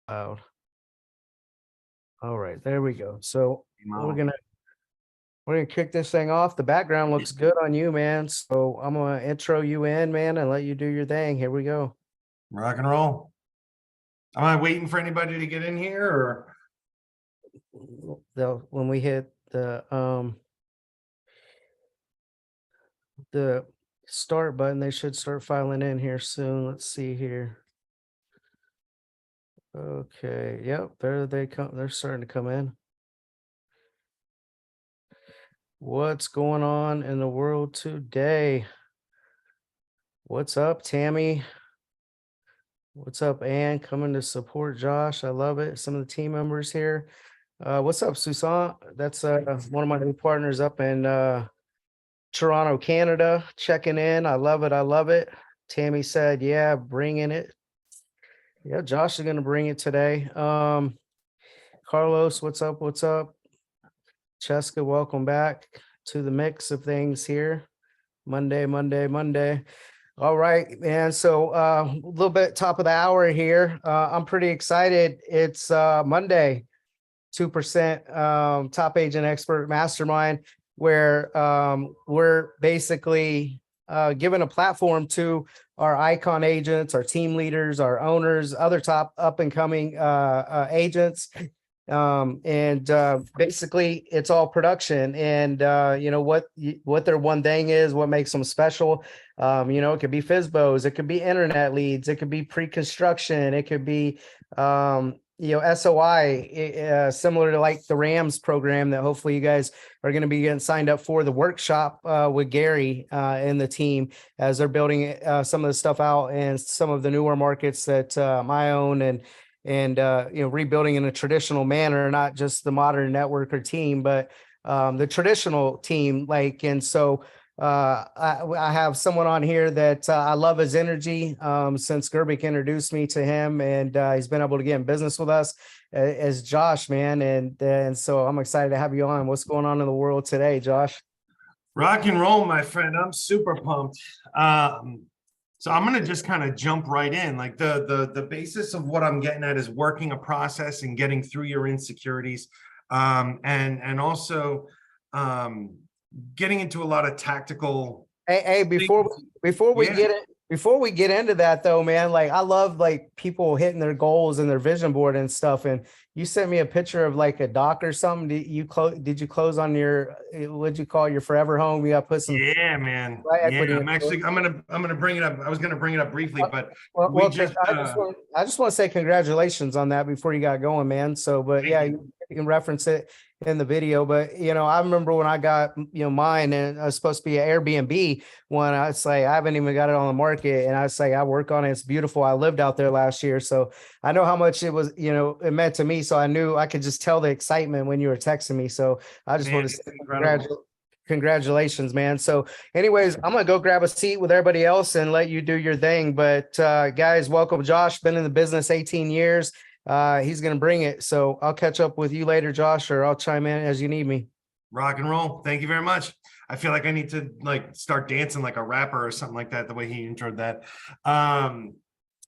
Loud. All right, there we go. So we're Wow. gonna we're gonna kick this thing off. The background looks good on you, man. So I'm gonna intro you in, man, and let you do your thing. Here we go. Rock and roll. Am I waiting for anybody to get in here or? When we hit the start button, they should start filing in here soon. Let's see here. Okay, yep, there they come. They're starting to come in. What's going on in the world today? What's up, Tammy? What's up, Ann? Coming to support Josh. I love it. Some of the team members here. What's up, Susan? That's one of my new partners up in Toronto, Canada, checking in. I love it. I love it. Tammy said, yeah, bringing it. Yeah, Josh is going to bring it today. Carlos, what's up? What's up? Cheska, welcome back to the mix of things here. Monday. All right, man. So a little bit top of the hour here. I'm pretty excited. It's Monday, 2% top agent expert mastermind, where we're basically giving a platform to our icon agents, our team leaders, our owners, other top up and coming agents. Basically it's all production and what their one thing is, what makes them special. It could be FISBOs, it could be internet leads, it could be pre-construction, it could be SOI, similar to like the Rams program that hopefully you guys are going to be getting signed up for the workshop with Gary and the team as they're building some of the stuff out and some of the newer markets that I own and rebuilding in a traditional manner, not just the modern networker team, but the traditional team. I have someone on here that I love his energy since Gerbic introduced me to him, and he's been able to get in business with us as Josh, man. And so I'm excited to have you on. What's going on in the world today, Josh? Rock and roll, my friend. I'm super pumped. So I'm going to just kind of jump right in. Like the basis of what I'm getting at is working a process and getting through your insecurities, and also getting into a lot of tactical. Hey, before we get into that though, man, like I love like people hitting their goals and their vision board and stuff. And you sent me a picture of like a dock or something. Did you close on your, what'd you call your forever home? You got to put some Man. equity. I'm gonna bring it up. I was gonna bring it up briefly, but I just want to say congratulations on that before you got going, man. So, but yeah, you can reference it in the video. But I remember when I got mine, and it was supposed to be an Airbnb one. I say I haven't even got it on the market, and I say I work on it. It's beautiful. I lived out there last year, so I know how much it was. It meant to me. So I knew I could just tell the excitement when you were texting me. So I just want to say congratulations, man. So anyways, I'm gonna go grab a seat with everybody else and let you do your thing. But guys, welcome Josh. Been in the business 18 years. He's gonna bring it. So I'll catch up with you later, Josh, or I'll chime in as you need me. Rock and roll. Thank you very much. I feel like I need to like start dancing like a rapper or something like that, the way he introed that.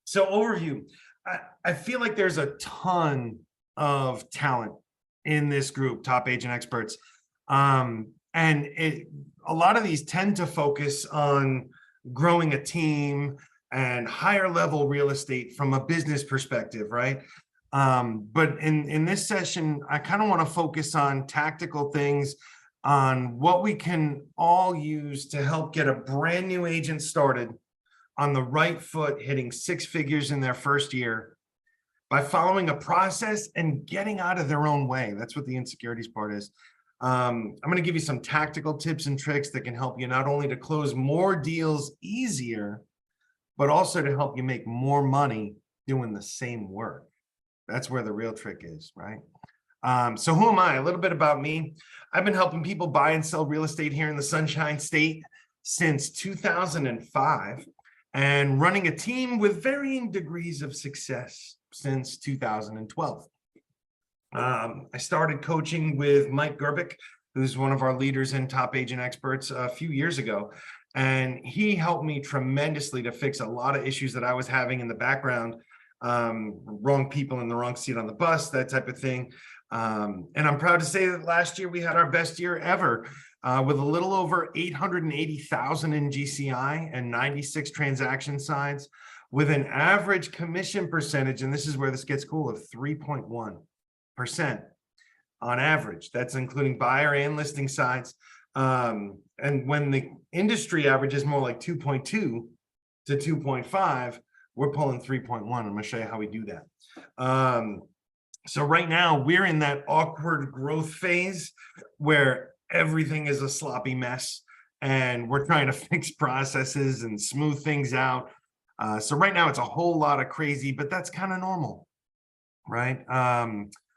So overview. I feel like there's a ton of talent in this group, top agent experts. And a lot of these tend to focus on growing a team and higher level real estate from a business perspective, right? But in this session, I kind of want to focus on tactical things, on what we can all use to help get a brand new agent started on the right foot, hitting six figures in their first year by following a process and getting out of their own way. That's what the insecurities part is. I'm going to give you some tactical tips and tricks that can help you not only to close more deals easier, but also to help you make more money doing the same work. That's where the real trick is, right? So who am I? A little bit about me. I've been helping people buy and sell real estate here in the Sunshine State since 2005 and running a team with varying degrees of success since 2012. I started coaching with Mike Gerbic, who's one of our leaders in top agent experts a few years ago. And he helped me tremendously to fix a lot of issues that I was having in the background wrong people in the wrong seat on the bus, that type of thing. And I'm proud to say that last year we had our best year ever, with a little over 880,000 in GCI and 96 transaction sides, with an average commission percentage, and this is where this gets cool, of 3.1% on average. That's including buyer and listing sides. And when the industry average is more like 2.2 to 2.5, we're pulling 3.1. I'm going to show you how we do that. So right now we're in that awkward growth phase where everything is a sloppy mess and we're trying to fix processes and smooth things out. So right now it's a whole lot of crazy, but that's kind of normal, right?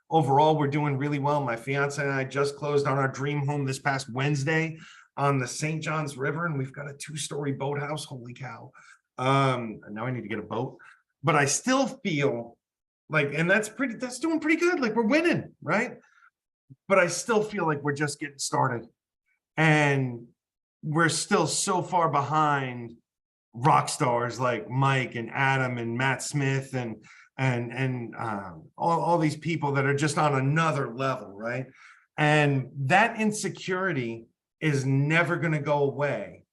Overall, we're doing really well. My fiance and I just closed on our dream home this past Wednesday on the St. Johns River, and we've got a 2-story boathouse. Holy cow. Now I need to get a boat, but I still feel like, and that's doing pretty good. Like we're winning, right? But I still feel like we're just getting started and we're still so far behind rock stars like Mike and Adam and Matt Smith and all these people that are just on another level, right? And that insecurity is never going to go away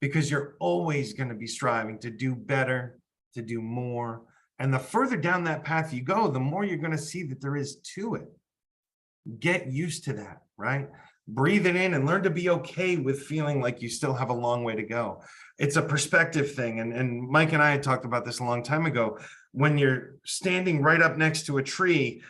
because you're always going to be striving to do better, to do more. And the further down that path you go, the more you're going to see that there is to it. Get used to that, right? Breathe it in and learn to be okay with feeling like you still have a long way to go. It's a perspective thing. And Mike and I had talked about this a long time ago. When you're standing right up next to a tree,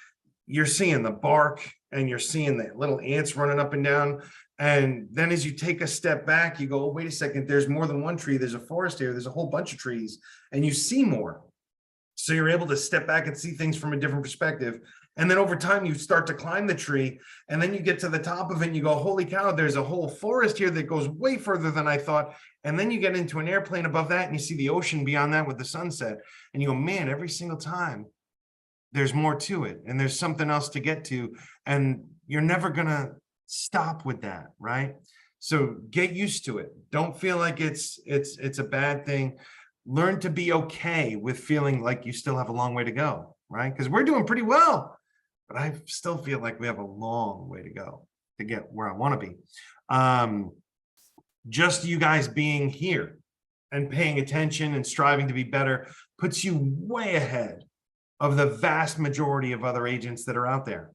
you're seeing the bark and you're seeing the little ants running up and down. And then as you take a step back, you go, oh, wait a second, there's more than one tree. There's a forest here. There's a whole bunch of trees and you see more. So you're able to step back and see things from a different perspective. And then over time, you start to climb the tree and then you get to the top of it and you go, holy cow, there's a whole forest here that goes way further than I thought. And then you get into an airplane above that and you see the ocean beyond that with the sunset. And you go, man, every single time there's more to it and there's something else to get to. And you're never going to stop with that, right? So get used to it. Don't feel like it's a bad thing. Learn to be okay with feeling like you still have a long way to go, right? Because we're doing pretty well. But I still feel like we have a long way to go to get where I want to be. Just you guys being here and paying attention and striving to be better puts you way ahead of the vast majority of other agents that are out there.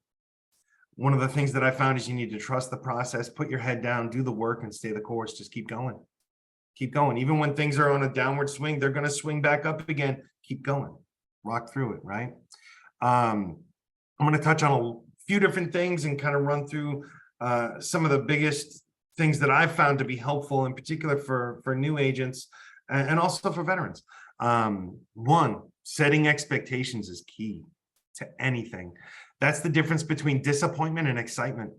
One of the things that I found is you need to trust the process, put your head down, do the work and stay the course. Just keep going. Keep going. Even when things are on a downward swing, they're going to swing back up again. Keep going. Rock through it, right? I'm going to touch on a few different things and kind of run through some of the biggest things that I've found to be helpful, in particular for new agents and also for veterans. One, setting expectations is key to anything. That's the difference between disappointment and excitement,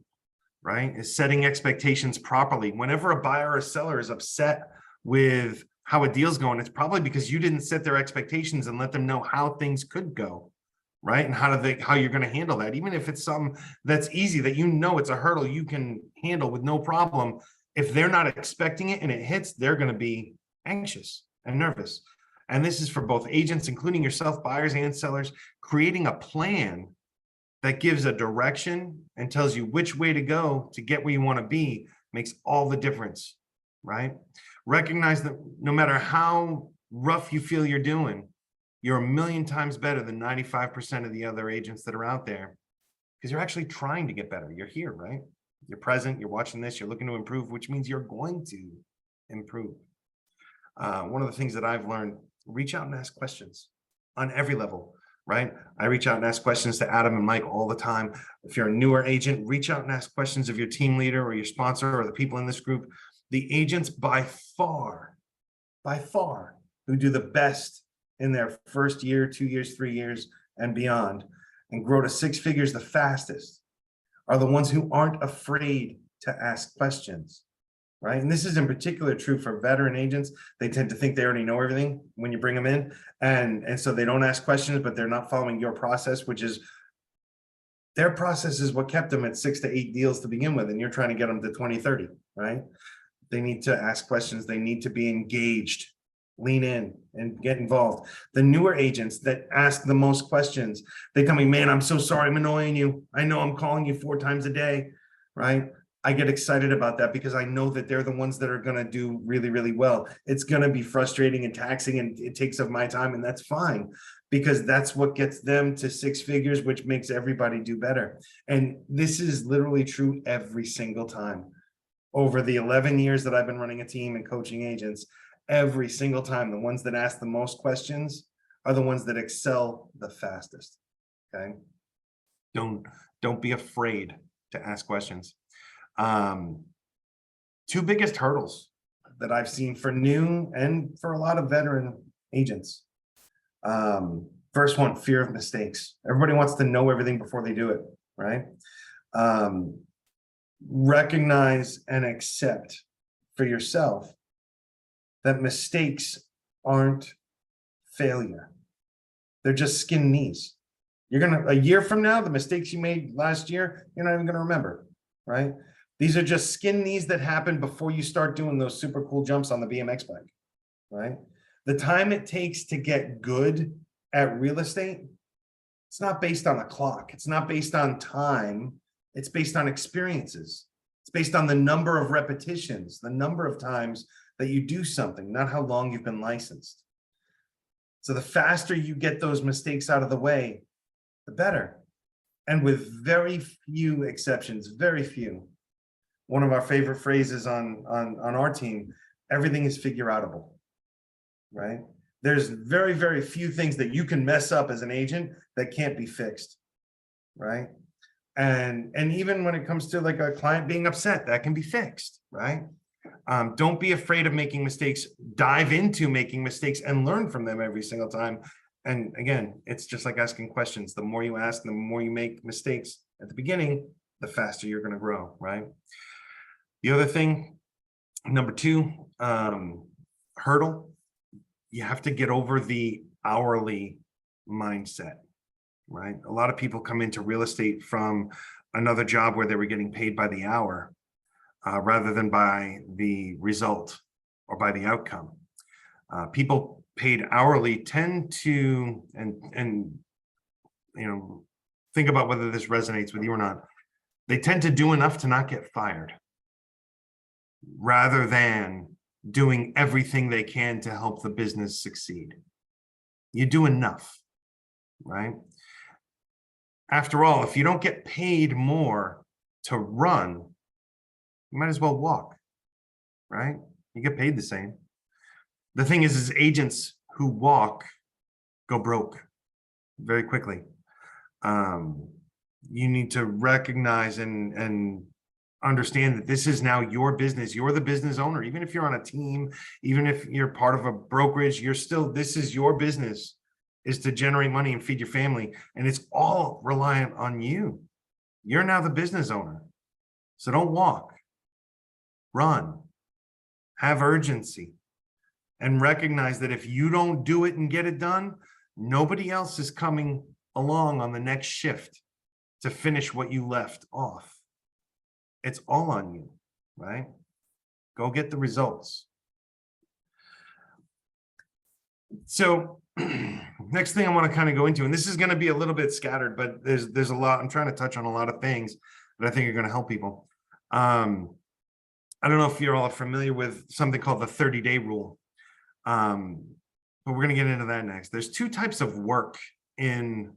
right? Is setting expectations properly. Whenever a buyer or seller is upset with how a deal's going, it's probably because you didn't set their expectations and let them know how things could go. Right? And how you're going to handle that, even if it's something that's easy, that you know it's a hurdle you can handle with no problem. If they're not expecting it and it hits, they're going to be anxious and nervous. And this is for both agents, including yourself, buyers and sellers. Creating a plan that gives a direction and tells you which way to go to get where you want to be makes all the difference, right? Recognize that no matter how rough you feel you're doing, you're a million times better than 95% of the other agents that are out there because you're actually trying to get better. You're here, right? You're present, you're watching this, you're looking to improve, which means you're going to improve. One of the things that I've learned, reach out and ask questions on every level, right? I reach out and ask questions to Adam and Mike all the time. If you're a newer agent, reach out and ask questions of your team leader or your sponsor or the people in this group. The agents by far, who do the best in their first year, 2 years, 3 years, and beyond, and grow to 6 figures the fastest, are the ones who aren't afraid to ask questions, right? And this is in particular true for veteran agents. They tend to think they already know everything when you bring them in, and so they don't ask questions, but they're not following your process, which is their process is what kept them at 6 to 8 deals to begin with, and you're trying to get them to 20, 30, right? They need to ask questions. They need to be engaged lean in and get involved. The newer agents that ask the most questions, they tell me, man, I'm so sorry I'm annoying you. I know I'm calling you 4 times a day, right? I get excited about that because I know that they're the ones that are going to do really, really well. It's going to be frustrating and taxing and it takes up my time, and that's fine because that's what gets them to 6 figures, which makes everybody do better. And this is literally true every single time. Over the 11 years that I've been running a team and coaching agents, every single time, the ones that ask the most questions are the ones that excel the fastest. Okay. Don't be afraid to ask questions. 2 biggest hurdles that I've seen for new and for a lot of veteran agents. First one, fear of mistakes. Everybody wants to know everything before they do it, right? Recognize and accept for yourself that mistakes aren't failure. They're just skin knees. A year from now, the mistakes you made last year, you're not even gonna remember, right? These are just skin knees that happen before you start doing those super cool jumps on the BMX bike, right? The time it takes to get good at real estate, it's not based on a clock. It's not based on time. It's based on experiences. It's based on the number of repetitions, the number of times that you do something, not how long you've been licensed. So the faster you get those mistakes out of the way, the better. And with very few exceptions, very few. One of our favorite phrases on our team, everything is figure outable, right? There's very, very few things that you can mess up as an agent that can't be fixed, right? And even when it comes to like a client being upset, that can be fixed, right? Don't be afraid of making mistakes. Dive into making mistakes and learn from them every single time. And again, it's just like asking questions. The more you ask, the more you make mistakes at the beginning, the faster you're going to grow, right? The other thing, number 2, hurdle, you have to get over the hourly mindset, right? A lot of people come into real estate from another job where they were getting paid by the hour rather than by the result or by the outcome. People paid hourly tend to, and you know, think about whether this resonates with you or not. They tend to do enough to not get fired rather than doing everything they can to help the business succeed. You do enough, right? After all, if you don't get paid more to run, you might as well walk, right? You get paid the same. The thing is agents who walk go broke very quickly. You need to recognize and understand that this is now your business. You're the business owner. Even if you're on a team, even if you're part of a brokerage, this is your business, is to generate money and feed your family. And it's all reliant on you. You're now the business owner. So don't walk, run, have urgency, and recognize that if you don't do it and get it done, nobody else is coming along on the next shift to finish what you left off. It's all on you, right? Go get the results. So next thing I want to kind of go into, and this is going to be a little bit scattered, but there's a lot. I'm trying to touch on a lot of things that I think are going to help people. I don't know if you're all familiar with something called the 30-day rule, but we're going to get into that next. There's 2 types of work in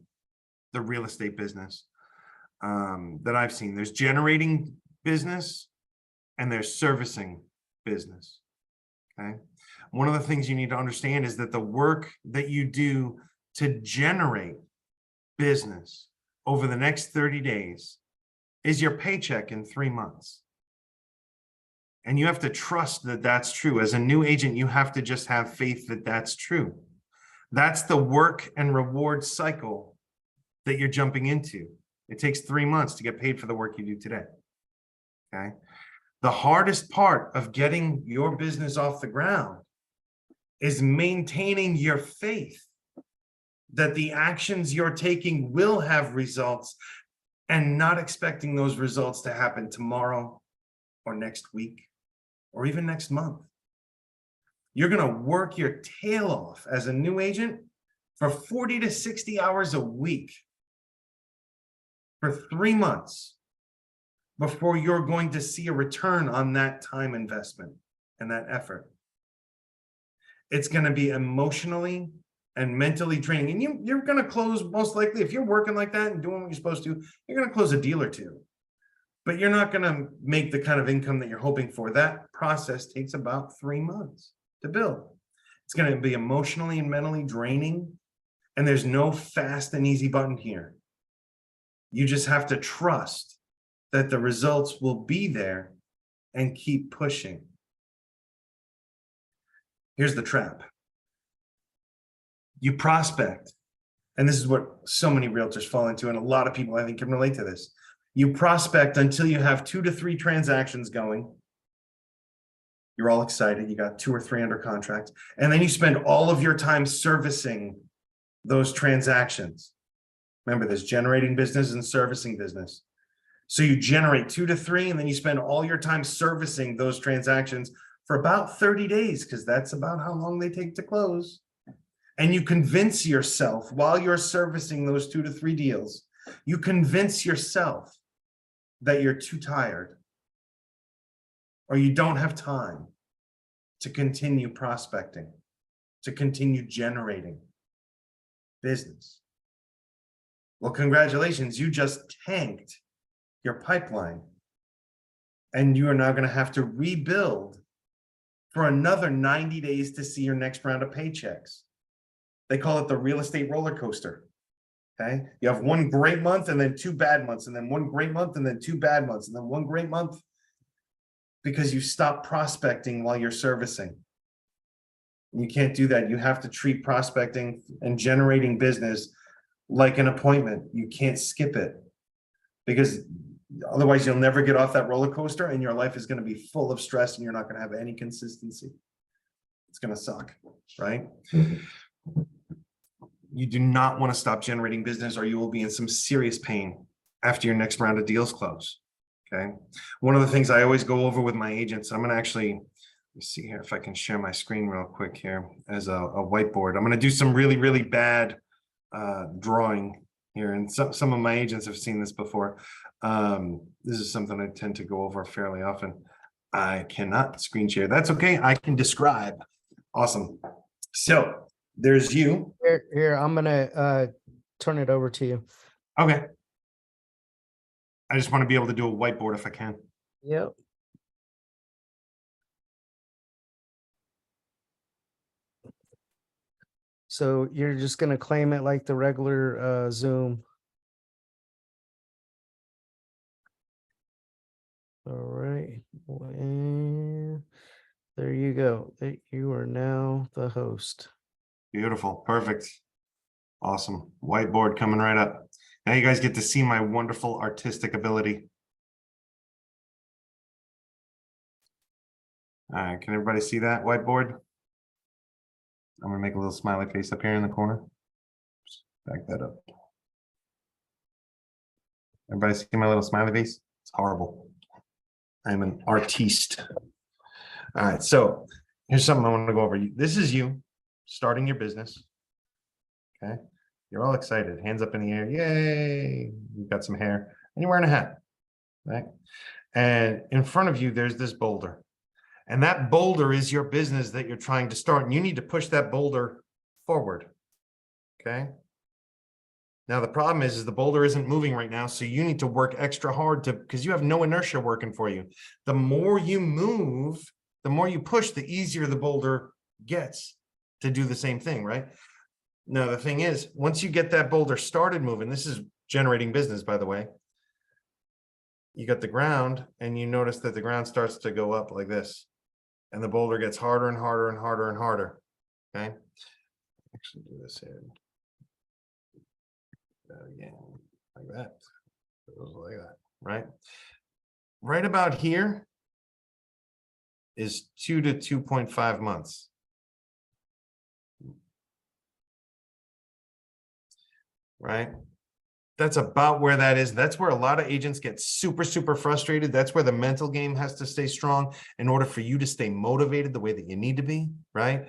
the real estate business that I've seen. There's generating business and there's servicing business. Okay. One of the things you need to understand is that the work that you do to generate business over the next 30 days is your paycheck in 3 months. And you have to trust that that's true. As a new agent, you have to just have faith that that's true. That's the work and reward cycle that you're jumping into. It takes 3 months to get paid for the work you do today. Okay. The hardest part of getting your business off the ground is maintaining your faith that the actions you're taking will have results and not expecting those results to happen tomorrow or next week or even next month. You're going to work your tail off as a new agent for 40 to 60 hours a week for 3 months before you're going to see a return on that time investment and that effort. It's going to be emotionally and mentally draining. And you're going to close, most likely, if you're working like that and doing what you're supposed to, you're going to close a deal or two. But you're not going to make the kind of income that you're hoping for. That process takes about 3 months to build. It's going to be emotionally and mentally draining. And there's no fast and easy button here. You just have to trust that the results will be there and keep pushing. Here's the trap. You prospect, and this is what so many realtors fall into, and a lot of people I think can relate to this. You prospect until you have 2 to 3 transactions going. You're all excited. You got 2 or 3 under contract, and then you spend all of your time servicing those transactions. Remember, there's generating business and servicing business. So you generate 2 to 3, and then you spend all your time servicing those transactions for about 30 days, because that's about how long they take to close. And you convince yourself while you're servicing those 2 to 3 deals, you convince yourself that you're too tired or you don't have time to continue prospecting, to continue generating business. Well, congratulations, you just tanked your pipeline, and you are now going to have to rebuild for another 90 days to see your next round of paychecks. They call it the real estate roller coaster. Okay. You have 1 great month and then 2 bad months, and then 1 great month and then 2 bad months, and then 1 great month, because you stop prospecting while you're servicing. You can't do that. You have to treat prospecting and generating business like an appointment. You can't skip it, because otherwise you'll never get off that roller coaster, and your life is going to be full of stress and you're not going to have any consistency. It's going to suck, right? You do not want to stop generating business, or you will be in some serious pain after your next round of deals close. Okay. One of the things I always go over with my agents, I'm going to actually, let me see here if I can share my screen real quick here as a whiteboard. I'm going to do some really, really bad drawing here. And some of my agents have seen this before. This is something I tend to go over fairly often. I cannot screen share. That's okay. I can describe. Awesome. So there's you. Here, I'm gonna turn it over to you. Okay. I just want to be able to do a whiteboard if I can. Yep. So you're just gonna claim it like the regular Zoom. All right. And there you go. You are now the host. Beautiful. Perfect. Awesome. Whiteboard coming right up. Now you guys get to see my wonderful artistic ability. All right. Can everybody see that whiteboard? I'm going to make a little smiley face up here in the corner. Just back that up. Everybody see my little smiley face? It's horrible. I'm an artiste. All right. So here's something I want to go over. This is you starting your business. Okay. You're all excited. Hands up in the air. Yay. You've got some hair and you're wearing a hat. Right. And in front of you, there's this boulder. And that boulder is your business that you're trying to start. And you need to push that boulder forward. Okay. Now, the problem is the boulder isn't moving right now. So you need to work extra hard because you have no inertia working for you. The more you move, the more you push, the easier the boulder gets to do the same thing, right? Now, the thing is, once you get that boulder started moving, this is generating business, by the way. You got the ground and you notice that the ground starts to go up like this. And the boulder gets harder and harder and harder and harder. Okay. Actually do this here. Again, like that. Like that, right? Right about here is 2 to 2.5 months. Right? That's about where that is. That's where a lot of agents get super, super frustrated. That's where the mental game has to stay strong in order for you to stay motivated the way that you need to be, right?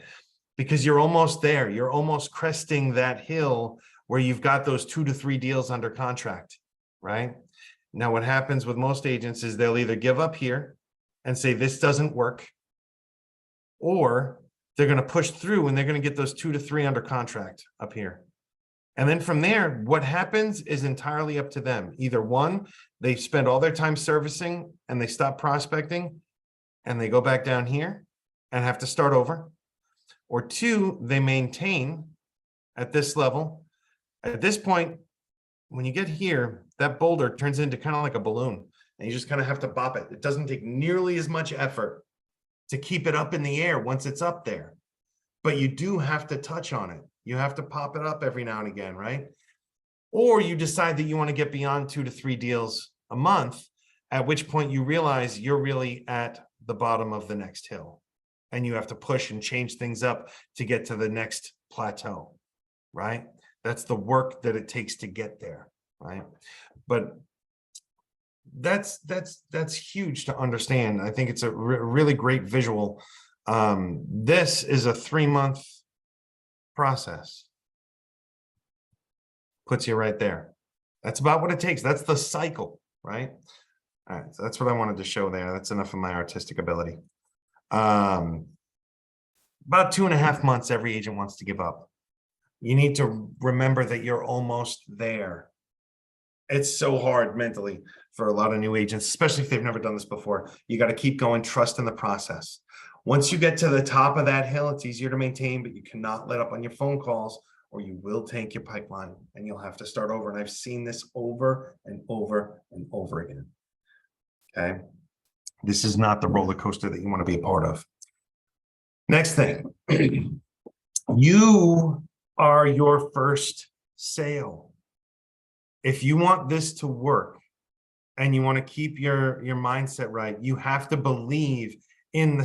Because you're almost there. You're almost cresting that hill where you've got those 2 to 3 deals under contract, right? Now, what happens with most agents is they'll either give up here and say, this doesn't work, or they're going to push through and they're going to get those 2 to 3 under contract up here. And then from there, what happens is entirely up to them. Either one, they spend all their time servicing and they stop prospecting and they go back down here and have to start over. Or two, they maintain at this level. At this point, when you get here, that boulder turns into kind of like a balloon and you just kind of have to bop it. It doesn't take nearly as much effort to keep it up in the air once it's up there, but you do have to touch on it. You have to pop it up every now and again, right? Or you decide that you want to get beyond 2 to 3 deals a month, at which point you realize you're really at the bottom of the next hill and you have to push and change things up to get to the next plateau, right? That's the work that it takes to get there, right? But that's huge to understand. I think it's a really great visual. This is a 3-month process. Puts you right there. That's about what it takes. That's the cycle, right? All right, so that's what I wanted to show there. That's enough of my artistic ability. About 2.5 months, every agent wants to give up. You need to remember that you're almost there. It's so hard mentally for a lot of new agents, especially if they've never done this before. You got to keep going, trust in the process. Once you get to the top of that hill, it's easier to maintain, but you cannot let up on your phone calls or you will tank your pipeline and you'll have to start over. And I've seen this over and over and over again. Okay. This is not the roller coaster that you want to be a part of. Next thing, you are your first sale. If you want this to work and you want to keep your mindset right, you have to believe in the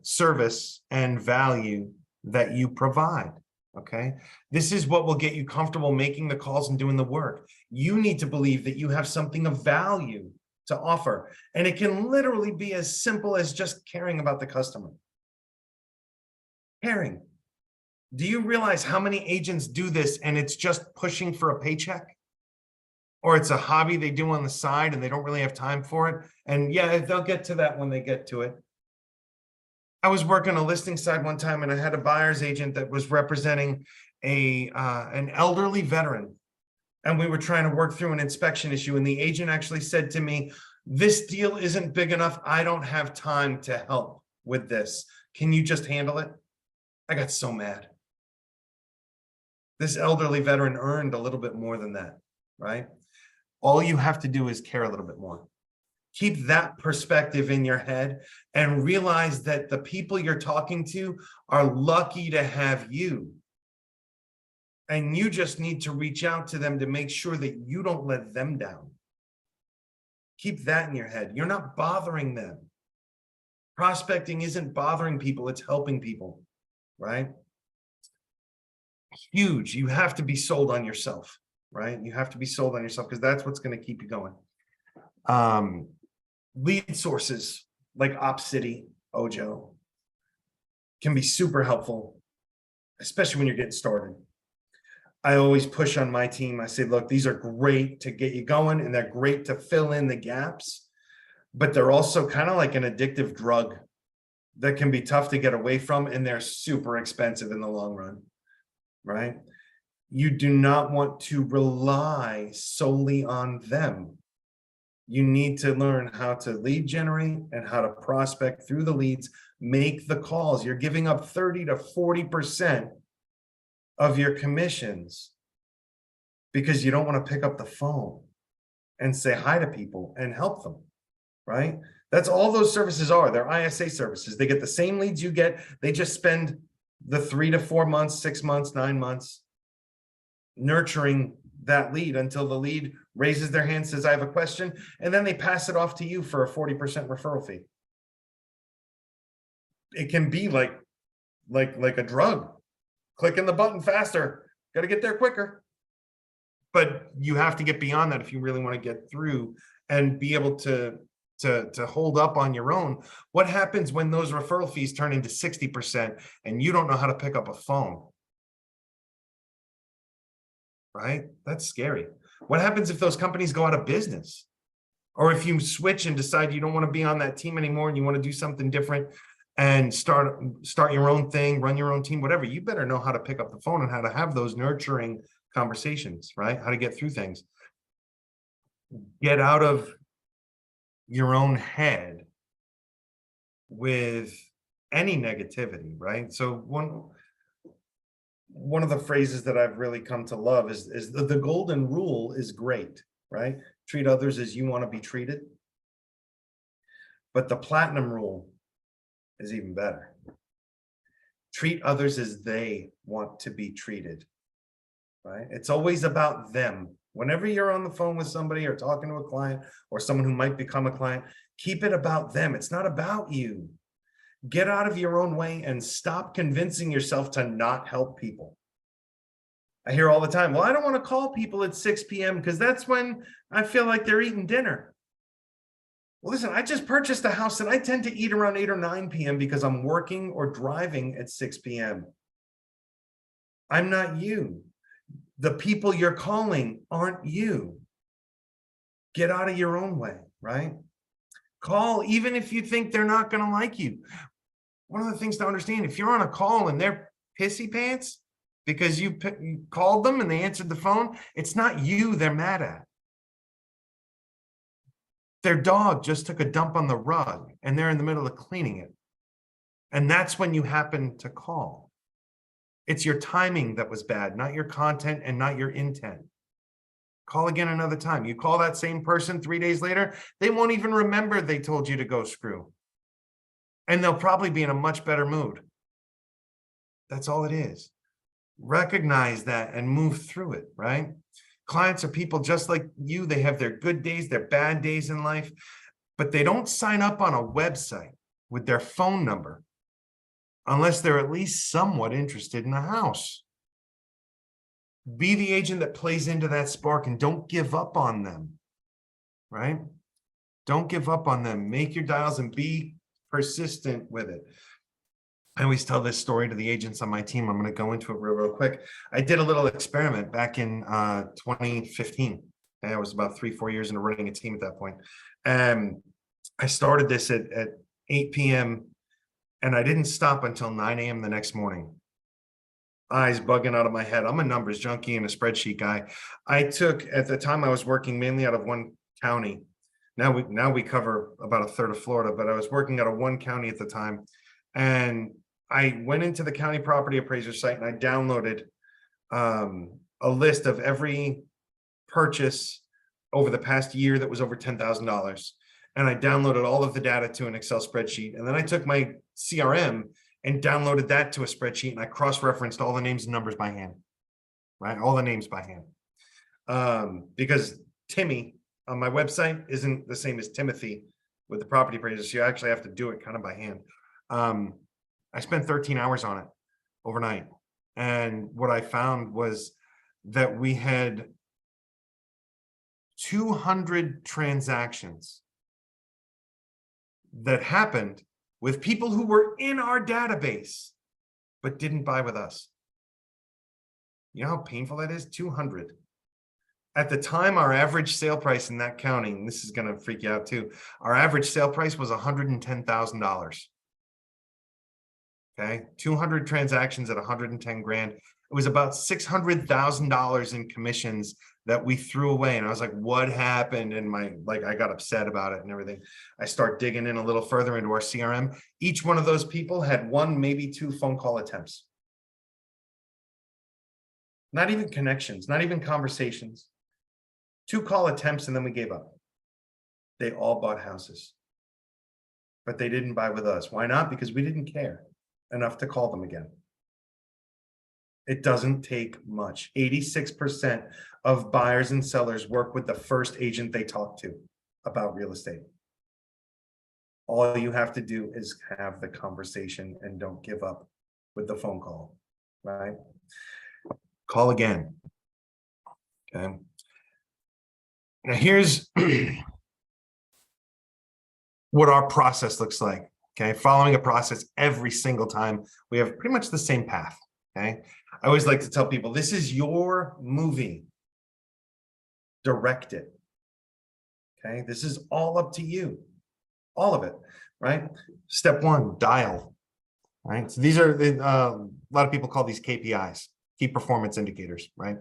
service and value that you provide. Okay. This is what will get you comfortable making the calls and doing the work. You need to believe that you have something of value to offer. And it can literally be as simple as just caring about the customer. Caring. Do you realize how many agents do this and it's just pushing for a paycheck? Or it's a hobby they do on the side and they don't really have time for it. And yeah, they'll get to that when they get to it. I was working a listing side one time and I had a buyer's agent that was representing an elderly veteran. And we were trying to work through an inspection issue. And the agent actually said to me, this deal isn't big enough. I don't have time to help with this. Can you just handle it? I got so mad. This elderly veteran earned a little bit more than that, right? All you have to do is care a little bit more. Keep that perspective in your head and realize that the people you're talking to are lucky to have you. And you just need to reach out to them to make sure that you don't let them down. Keep that in your head. You're not bothering them. Prospecting isn't bothering people, it's helping people, right? Huge. You have to be sold on yourself, right? You have to be sold on yourself because that's what's going to keep you going. Lead sources like OpCity, Ojo can be super helpful, especially when you're getting started. I always push on my team. I say, look, these are great to get you going and they're great to fill in the gaps, but they're also kind of like an addictive drug that can be tough to get away from and they're super expensive in the long run, right? You do not want to rely solely on them. You need to learn how to lead generate and how to prospect through the leads, make the calls. You're giving up 30 to 40% of your commissions because you don't want to pick up the phone and say hi to people and help them, right? That's all those services are. They're ISA services. They get the same leads you get. They just spend the 3 to 4 months, 6 months, 9 months nurturing that lead until the lead raises their hand, says, I have a question, and then they pass it off to you for a 40% referral fee. It can be like a drug. Clicking the button faster. Got to get there quicker. but you have to get beyond that if you really want to get through and be able to hold up on your own. What happens when those referral fees turn into 60% and you don't know how to pick up a phone? Right? That's scary. What happens if those companies go out of business? Or if you switch and decide you don't want to be on that team anymore and you want to do something different and start your own thing, run your own team, whatever, you better know how to pick up the phone and how to have those nurturing conversations, right? How to get through things. Get out of your own head with any negativity, right? So one of the phrases that I've really come to love is the golden rule is great, right? Treat others as you want to be treated. But the platinum rule is even better. Treat others as they want to be treated, right? It's always about them. Whenever you're on the phone with somebody or talking to a client or someone who might become a client, keep it about them. It's not about you. Get out of your own way and stop convincing yourself to not help people. I hear all the time, well, I don't want to call people at 6 p.m. because that's when I feel like they're eating dinner. Well, listen, I just purchased a house and I tend to eat around 8 or 9 p.m. because I'm working or driving at 6 p.m. I'm not you. The people you're calling aren't you. Get out of your own way, right? Call even if you think they're not going to like you. One of the things to understand, if you're on a call and they're pissy pants because you called them and they answered the phone, it's not you they're mad at. Their dog just took a dump on the rug and they're in the middle of cleaning it. And that's when you happen to call. It's your timing that was bad, not your content and not your intent. Call again another time. You call that same person 3 days later, they won't even remember they told you to go screw. And they'll probably be in a much better mood. That's all it is. Recognize that and move through it, right? Clients are people just like you. They have their good days, their bad days in life, but they don't sign up on a website with their phone number unless they're at least somewhat interested in a house. Be the agent that plays into that spark and don't give up on them, right? Don't give up on them. Make your dials and be persistent with it. I always tell this story to the agents on my team. I'm going to go into it real quick. I did a little experiment back in 2015. And I was about 3-4 years into running a team at that point. And I started this at 8 p.m. and I didn't stop until 9 a.m. the next morning. Eyes bugging out of my head. I'm a numbers junkie and a spreadsheet guy. I took, at the time I was working mainly out of one county. Now we cover about a third of Florida, but I was working out of one county at the time. And I went into the county property appraiser site and I downloaded a list of every purchase over the past year that was over $10,000. And I downloaded all of the data to an Excel spreadsheet. And then I took my CRM and downloaded that to a spreadsheet and I cross-referenced all the names and numbers by hand, right? All the names by hand. Because Timmy on my website isn't the same as Timothy with the property appraiser. So you actually have to do it kind of by hand. I spent 13 hours on it overnight. And what I found was that we had 200 transactions that happened with people who were in our database, but didn't buy with us. You know how painful that is? 200. At the time, our average sale price in that county, and this is going to freak you out too, our average sale price was $110,000. Okay, 200 transactions at 110 grand. It was about $600,000 in commissions that we threw away. And I was like, what happened? And I got upset about it and everything. I start digging in a little further into our CRM. Each one of those people had 1, maybe 2 phone call attempts. Not even connections, not even conversations. 2 call attempts and then we gave up. They all bought houses, but they didn't buy with us. Why not? Because we didn't care enough to call them again. It doesn't take much. 86% of buyers and sellers work with the first agent they talk to about real estate. All you have to do is have the conversation and don't give up with the phone call, right? Call again. Okay. Now here's what our process looks like. Okay. Following a process every single time, we have pretty much the same path. Okay. I always like to tell people, this is your movie. Direct it. Okay. This is all up to you. All of it. Right. Step one, dial. Right. So these are a lot of people call these KPIs, key performance indicators. Right.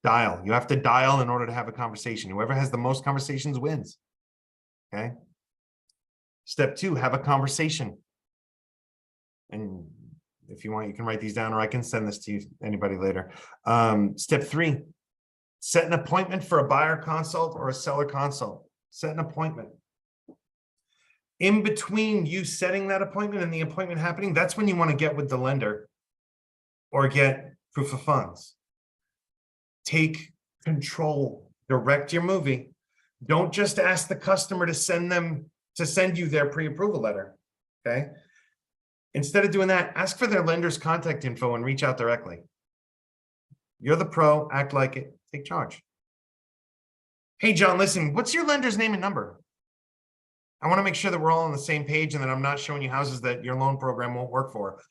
Dial. You have to dial in order to have a conversation. Whoever has the most conversations wins. Okay. Step two, have a conversation. And if you want, you can write these down, or I can send this to you, anybody later. Step three, set an appointment for a buyer consult or a seller consult. Set an appointment. In between you setting that appointment and the appointment happening, that's when you want to get with the lender or get proof of funds. Take control, direct your movie. Don't just ask the customer to send you their pre-approval letter. Okay. Instead of doing that, ask for their lender's contact info and reach out directly. You're the pro, act like it, take charge. Hey, John, listen, what's your lender's name and number? I want to make sure that we're all on the same page and that I'm not showing you houses that your loan program won't work for.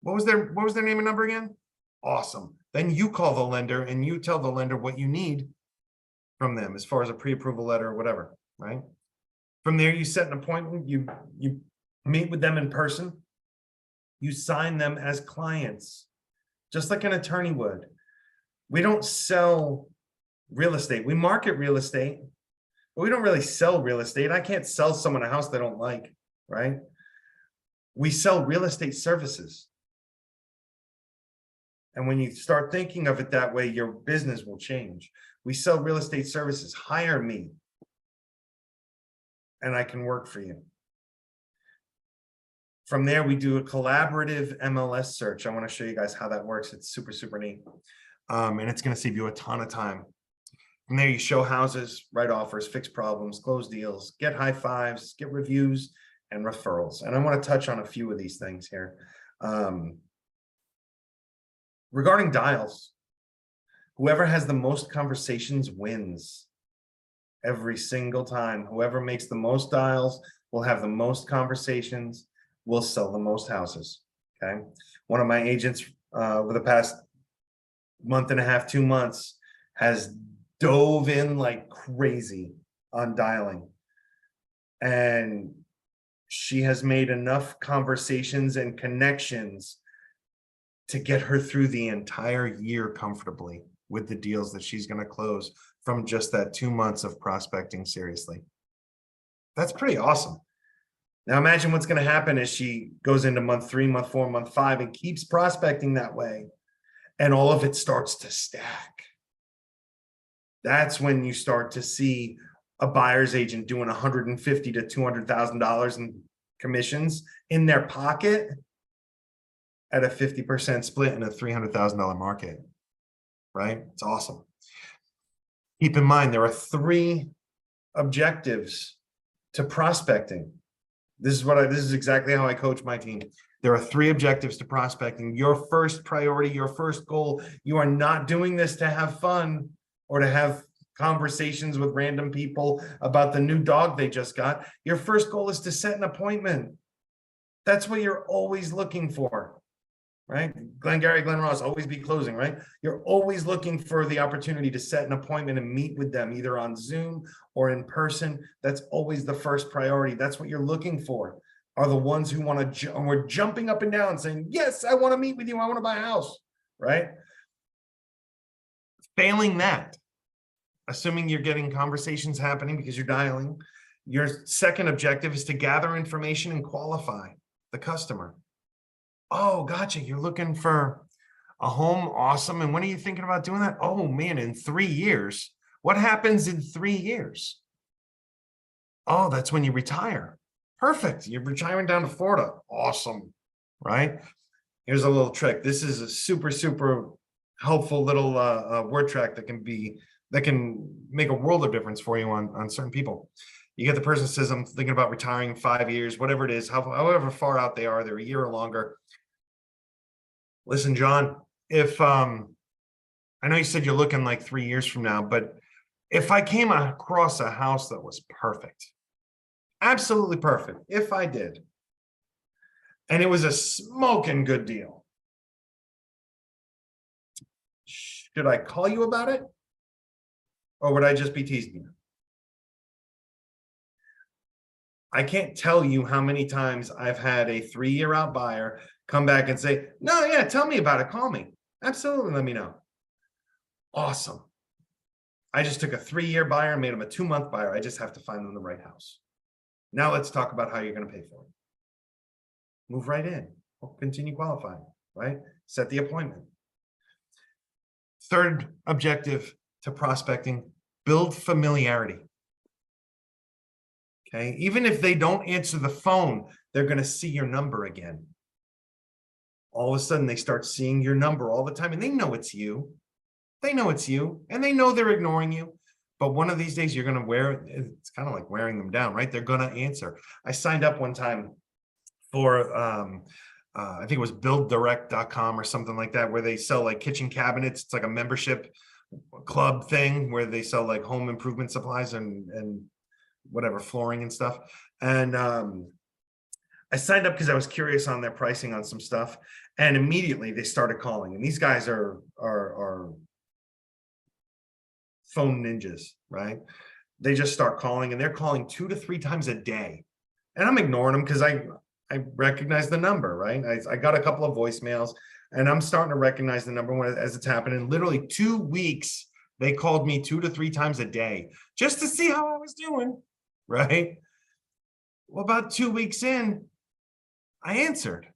What was their name and number again? Awesome. Then you call the lender and you tell the lender what you need from them as far as a pre-approval letter or whatever, right? From there, you set an appointment, you meet with them in person, you sign them as clients, just like an attorney would. We don't sell real estate. We market real estate, but we don't really sell real estate. I can't sell someone a house they don't like, right? We sell real estate services. And when you start thinking of it that way, your business will change. We sell real estate services. Hire me, and I can work for you. From there, we do a collaborative MLS search. I want to show you guys how that works. It's super, super neat. And it's going to save you a ton of time. From there, you show houses, write offers, fix problems, close deals, get high fives, get reviews, and referrals. And I want to touch on a few of these things here. Regarding dials, whoever has the most conversations wins every single time. Whoever makes the most dials will have the most conversations, will sell the most houses. Okay. One of my agents over the past month and a half, 2 months, has dove in like crazy on dialing. And she has made enough conversations and connections to get her through the entire year comfortably with the deals that she's going to close from just that 2 months of prospecting seriously. That's pretty awesome. Now imagine what's going to happen as she goes into month 3, month 4, month 5, and keeps prospecting that way, and all of it starts to stack. That's when you start to see a buyer's agent doing $150,000 to $200,000 in commissions in their pocket at a 50% split in a $300,000 market, right? It's awesome. Keep in mind, there are 3 objectives to prospecting. This is exactly how I coach my team. There are 3 objectives to prospecting. Your first priority, your first goal, you are not doing this to have fun or to have conversations with random people about the new dog they just got. Your first goal is to set an appointment. That's what you're always looking for, right? Glengarry Glen Ross, always be closing, right? You're always looking for the opportunity to set an appointment and meet with them either on Zoom or in person. That's always the first priority. That's what you're looking for, are the ones who want to, we're jumping up and down saying, yes, I want to meet with you. I want to buy a house, right? Failing that, assuming you're getting conversations happening because you're dialing, your second objective is to gather information and qualify the customer. Oh, gotcha. You're looking for a home. Awesome. And when are you thinking about doing that? Oh, man, in 3 years. What happens in 3 years? Oh, that's when you retire. Perfect. You're retiring down to Florida. Awesome. Right? Here's a little trick. This is a super, super helpful little word track that can make a world of difference for you on certain people. You get the person says, I'm thinking about retiring in 5 years, whatever it is, however far out they are, they're a year or longer. Listen, John, if I I know you said you're looking like 3 years from now, but if I came across a house that was perfect, absolutely perfect, if I did, and it was a smoking good deal, should I call you about it? Or would I just be teasing you? I can't tell you how many times I've had a 3-year out buyer come back and say, no, yeah, tell me about it. Call me. Absolutely. Let me know. Awesome. I just took a 3-year buyer and made them a 2-month buyer. I just have to find them the right house. Now let's talk about how you're going to pay for it. Move right in. Continue qualifying, right? Set the appointment. Third objective to prospecting, build familiarity. Okay, even if they don't answer the phone, they're going to see your number again. All of a sudden, they start seeing your number all the time, and they know it's you. They know it's you, and they know they're ignoring you. But one of these days, you're going to wear, it's kind of like wearing them down, right? They're going to answer. I signed up one time for, I think it was builddirect.com or something like that, where they sell like kitchen cabinets. It's like a membership club thing where they sell like home improvement supplies and whatever, flooring and stuff. And I signed up because I was curious on their pricing on some stuff, and immediately they started calling. And these guys are phone ninjas, right? They just start calling, and they're calling 2 to 3 times a day. And I'm ignoring them because I recognize the number, right? I got a couple of voicemails, and I'm starting to recognize the number as it's happening. Literally 2 weeks, they called me 2 to 3 times a day just to see how I was doing. Right? Well, about 2 weeks in, I answered.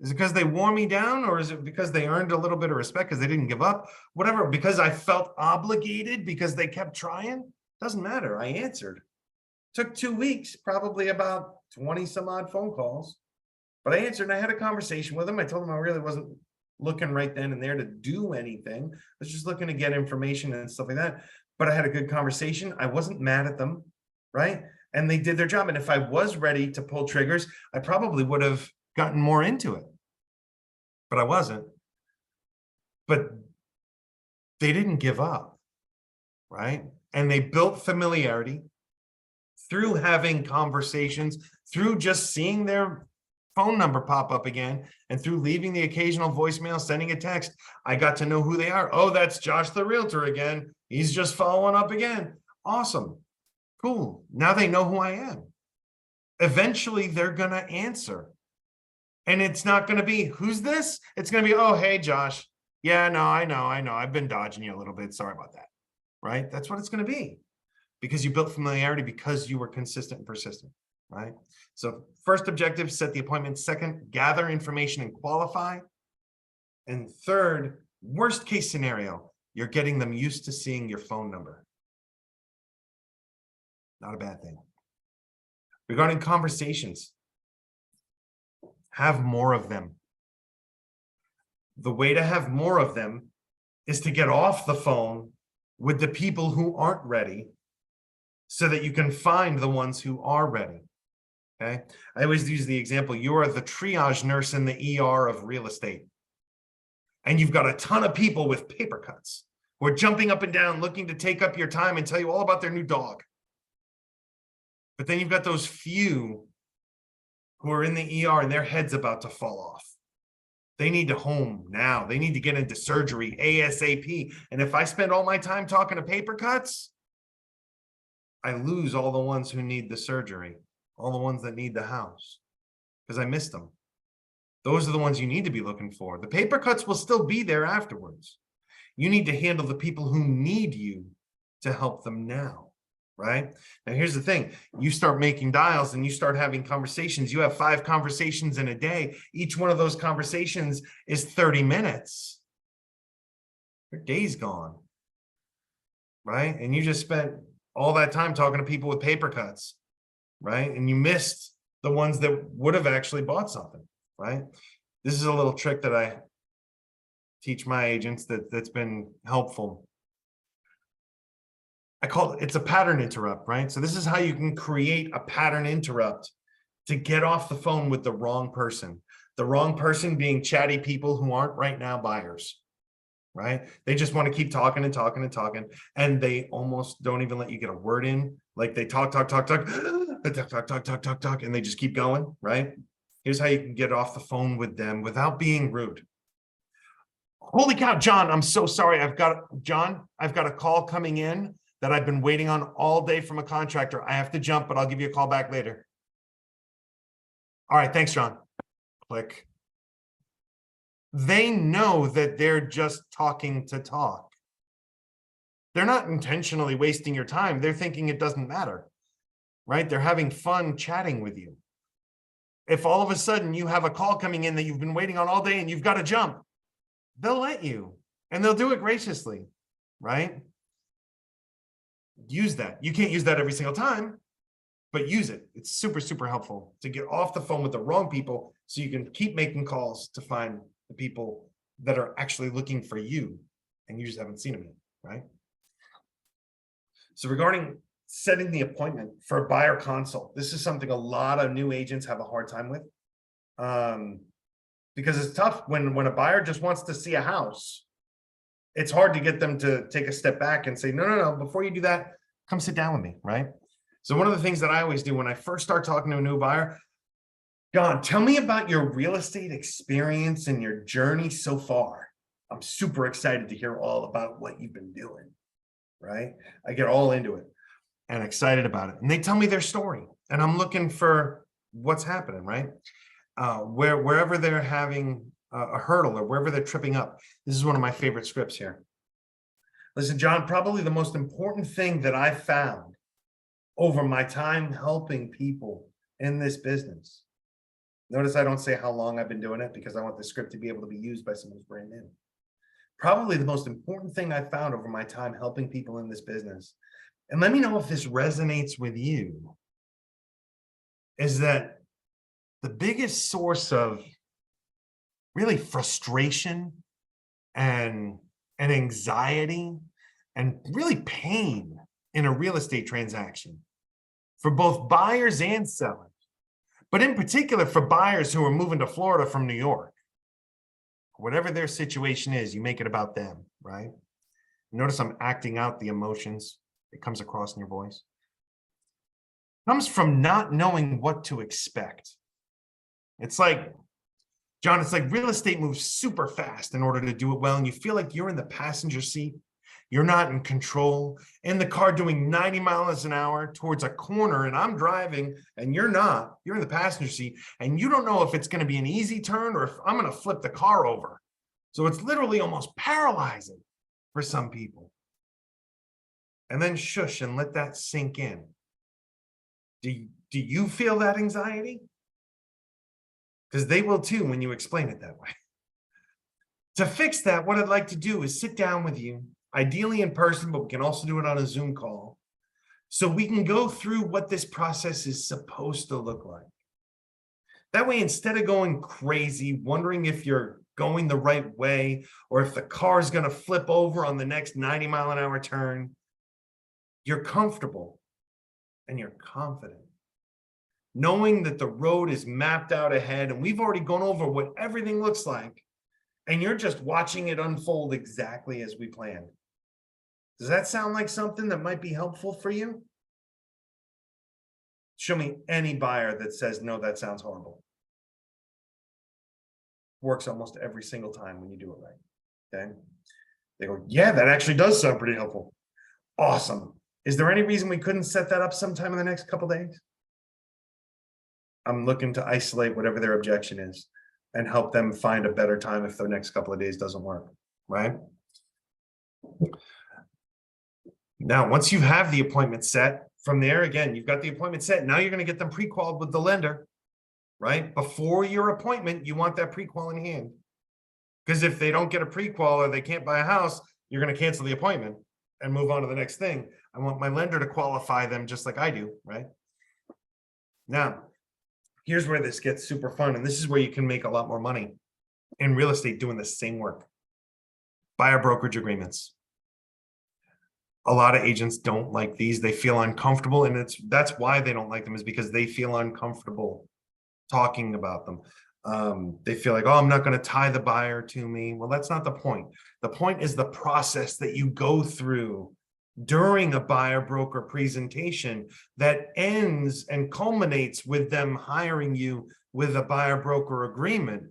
Is it because they wore me down, or is it because they earned a little bit of respect because they didn't give up? Whatever, because I felt obligated because they kept trying? Doesn't matter. I answered. Took 2 weeks, probably about 20 some odd phone calls, but I answered, and I had a conversation with them. I told them I really wasn't looking right then and there to do anything. I was just looking to get information and stuff like that. But I had a good conversation. I wasn't mad at them. Right? And they did their job. And if I was ready to pull triggers, I probably would have gotten more into it, but I wasn't. But they didn't give up, right? And they built familiarity through having conversations, through just seeing their phone number pop up again, and through leaving the occasional voicemail, sending a text. I got to know who they are. Oh, that's Josh the realtor again. He's just following up again. Awesome. Cool. Now they know who I am. Eventually, they're going to answer. And it's not going to be, who's this? It's going to be, oh, hey, Josh. Yeah, no, I know. I've been dodging you a little bit. Sorry about that. Right? That's what it's going to be. Because you built familiarity, because you were consistent and persistent. Right? So first objective, set the appointment. Second, gather information and qualify. And third, worst case scenario, you're getting them used to seeing your phone number. Not a bad thing. Regarding conversations, have more of them. The way to have more of them is to get off the phone with the people who aren't ready so that you can find the ones who are ready. Okay. I always use the example, you are the triage nurse in the ER of real estate. And you've got a ton of people with paper cuts who are jumping up and down, looking to take up your time and tell you all about their new dog. But then you've got those few who are in the ER and their head's about to fall off. They need to home now. They need to get into surgery ASAP. And if I spend all my time talking to paper cuts, I lose all the ones who need the surgery, all the ones that need the house, because I missed them. Those are the ones you need to be looking for. The paper cuts will still be there afterwards. You need to handle the people who need you to help them now. Right? Now, here's the thing. You start making dials and you start having conversations. You have 5 conversations in a day. Each one of those conversations is 30 minutes. Your day's gone. Right? And you just spent all that time talking to people with paper cuts. Right? And you missed the ones that would have actually bought something. Right? This is a little trick that I teach my agents that's been helpful. I call it, it's a pattern interrupt, right? So this is how you can create a pattern interrupt to get off the phone with the wrong person. The wrong person being chatty people who aren't right now buyers, right? They just want to keep talking and talking and talking, and they almost don't even let you get a word in. Like they talk, talk, talk, talk, talk, talk, talk, talk, talk, talk, and they just keep going, right? Here's how you can get off the phone with them without being rude. Holy cow, John, I'm so sorry. I've got a call coming in that I've been waiting on all day from a contractor. I have to jump, but I'll give you a call back later. All right, thanks, John. Click. They know that they're just talking to talk. They're not intentionally wasting your time. They're thinking it doesn't matter, right? They're having fun chatting with you. If all of a sudden you have a call coming in that you've been waiting on all day and you've got to jump, they'll let you, and they'll do it graciously, right? Use that. You can't use that every single time, but use it. It's super, super helpful to get off the phone with the wrong people so you can keep making calls to find the people that are actually looking for you and you just haven't seen them yet, right? So regarding setting the appointment for a buyer consult, this is something a lot of new agents have a hard time with, because it's tough when a buyer just wants to see a house. It's hard to get them to take a step back and say, no, before you do that, come sit down with me, right? So one of the things that I always do when I first start talking to a new buyer, John, tell me about your real estate experience and your journey so far. I'm super excited to hear all about what you've been doing, right? I get all into it and excited about it. And they tell me their story, and I'm looking for what's happening, right? Wherever they're having a hurdle or wherever they're tripping up. This is one of my favorite scripts here. Listen, John, probably the most important thing that I found over my time helping people in this business. Notice I don't say how long I've been doing it because I want the script to be able to be used by someone who's brand new. Probably the most important thing I found over my time helping people in this business, and let me know if this resonates with you, is that the biggest source of really frustration and anxiety and really pain in a real estate transaction for both buyers and sellers, but in particular for buyers who are moving to Florida from New York. Whatever their situation is, you make it about them, right? Notice I'm acting out the emotions. It comes across in your voice. It comes from not knowing what to expect. It's like, John, it's like real estate moves super fast in order to do it well, and you feel like you're in the passenger seat. You're not in control, in the car doing 90 miles an hour towards a corner, and I'm driving and you're not. You're in the passenger seat and you don't know if it's going to be an easy turn or if I'm going to flip the car over. So it's literally almost paralyzing for some people. And then shush and let that sink in. Do you feel that anxiety? Because they will too when you explain it that way. To fix that, what I'd like to do is sit down with you, ideally in person, but we can also do it on a Zoom call, so we can go through what this process is supposed to look like. That way, instead of going crazy, wondering if you're going the right way or if the car is going to flip over on the next 90-mile-an-hour turn, you're comfortable and you're confident, knowing that the road is mapped out ahead and we've already gone over what everything looks like, and you're just watching it unfold exactly as we planned. Does that sound like something that might be helpful for you? Show me any buyer that says, no, that sounds horrible. Works almost every single time when you do it right, okay? They go, yeah, that actually does sound pretty helpful. Awesome. Is there any reason we couldn't set that up sometime in the next couple of days? I'm looking to isolate whatever their objection is and help them find a better time if the next couple of days doesn't work, right? Now, once you have the appointment set, from there, again, you've got the appointment set. Now you're going to get them pre-qualified with the lender, right? Before your appointment, you want that pre-qual in hand. Because if they don't get a pre-qual or they can't buy a house, you're going to cancel the appointment and move on to the next thing. I want my lender to qualify them just like I do, right? Now, here's where this gets super fun. And this is where you can make a lot more money in real estate doing the same work. Buyer brokerage agreements. A lot of agents don't like these. They feel uncomfortable, and that's why they don't like them, is because they feel uncomfortable talking about them. They feel like, oh, I'm not going to tie the buyer to me. Well, that's not the point. The point is the process that you go through during a buyer broker presentation that ends and culminates with them hiring you with a buyer broker agreement.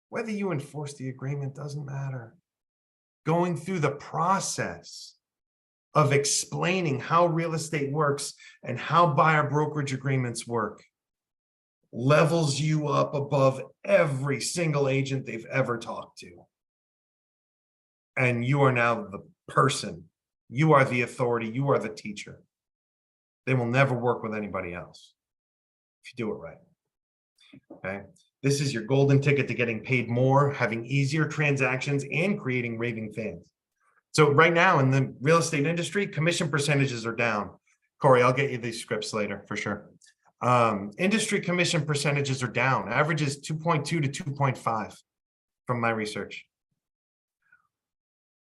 Whether you enforce the agreement doesn't matter. Going through the process of explaining how real estate works and how buyer brokerage agreements work levels you up above every single agent they've ever talked to. And you are now the person. You are the authority. You are the teacher. They will never work with anybody else if you do it right. Okay. This is your golden ticket to getting paid more, having easier transactions, and creating raving fans. So right now in the real estate industry, commission percentages are down. Corey, I'll get you these scripts later for sure. Industry commission percentages are down. Average is 2.2 to 2.5 from my research.